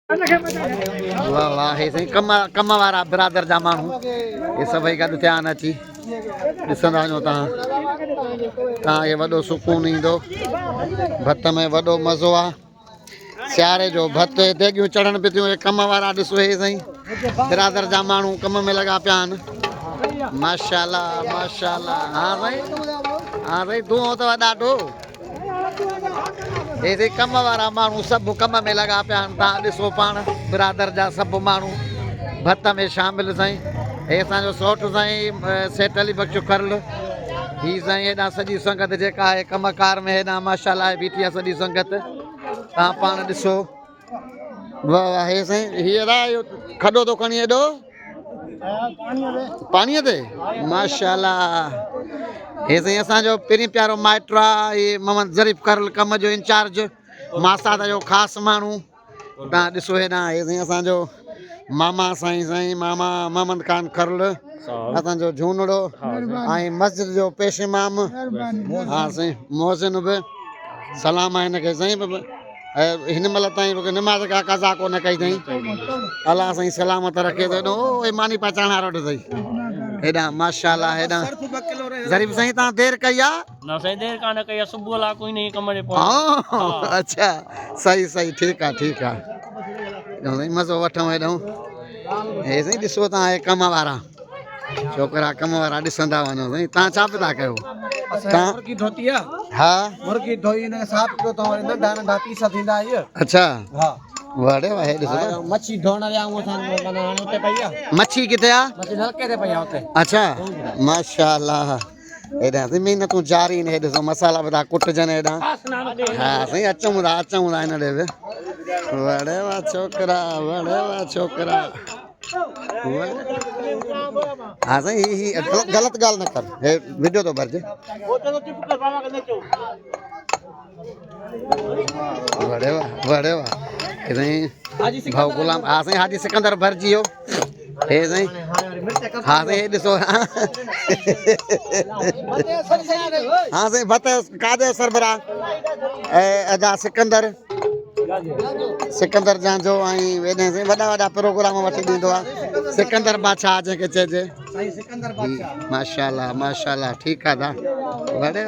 वाह वाह हे सही कम वारा बिरादर जा माण्हू हे सभई गॾु थिया आहिनि अची ॾिसंदा वञो तव्हांखे वॾो सुकून ईंदो भत में वॾो मज़ो आहे सियारे जो भत देगियूं चढ़नि पियूं थियूं हे कम वारा ॾिसो हे साईं बिरादर जा माण्हू कम में लॻा पिया आहिनि माशाल्लाह माशाल्लाह हा साईं धुओं अथव ॾाढो हे कम वारा माण्हू सभु कम में लॻा पिया आहिनि तव्हां ॾिसो पाण बिरादर जा सभु माण्हू भत में शामिलु साईं हे असांजो सौटु साईं सेठ अली बख्श करल हीअ साईं हेॾां सॼी संगत जेका आहे कमकार में हेॾां माशाल्लाह बीठी आहे सॼी संगत तव्हां पाण ॾिसो वाह वाह हे साईं हीअ खॾो थो खणी हेॾो पाणीअ ते माशाल्लाह हे साईं असांजो पहिरीं प्यारो माइटु आहे इहे मोहम्मद ज़रीफ़ करल कम जो इंचार्ज मासाद जो ख़ासि माण्हू तव्हां ॾिसो हेॾां हे साईं असांजो मामा साईं मामा मोहम्मद ख़ान करल असांजो झूनड़ो ऐं मस्जिद जो पेश इमाम हा साईं मोहसिन बि सलाम आहे हिनखे साईं हिन महिल ताईं निमाज़ का कज़ा कोन कई अथई अलाह साईं सलामत रखे थो हेॾो मानी पहचान वारो अथई हेॾां माशाल्लाह हेॾां ज़रीफ़ साईं तव्हां देरि कई आहे न साईं देरि कान कई आहे सुबुह लाइ कोई नहीं कम जे अच्छा सही ठीकु आहे मज़ो वठूं हेॾो हे साईं ॾिसो तव्हां हे कम वारा छोकिरा कम वारा ॾिसंदा वञो साईं तव्हां छा पिया था कयो मुर्गी धोती आहे हा मुर्गी धोई हिन खे साफ़ कयो अथव नंढा नंढा पीस थींदा इहे अच्छा हा वड़े वाह हे ॾिसो मच्छी धोइण लाइ हाणे हुते पई आहे मच्छी किथे आहे मच्छी नलके ते पई आहे हुते अच्छा माशाल्लाह हेॾां साईं महिनतूं जारी आहिनि हे ॾिसो मसाला बि था कुटजनि हेॾां हा साईं अचूं था हिन ॾे बि वड़े वाह छोकिरा हा साईं ही ग़लति ॻाल्हि न कर हे वीडियो थो भरिजे वड़े वाह हे साईं भाऊ गुलाम हा साईं हाजी सिकंदर भरिजी वियो हे साईं हा साईं हे ॾिसो हा साईं भत कादे सरबराह अदा सिकंदर जांजो ऐं हेॾे साईं वॾा प्रोग्राम वठी ॾींदो आहे सिकंदर बादशाह जंहिंखे चइजे माशाल्लाह ठीकु आहे वड़े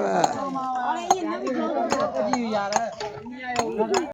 वाह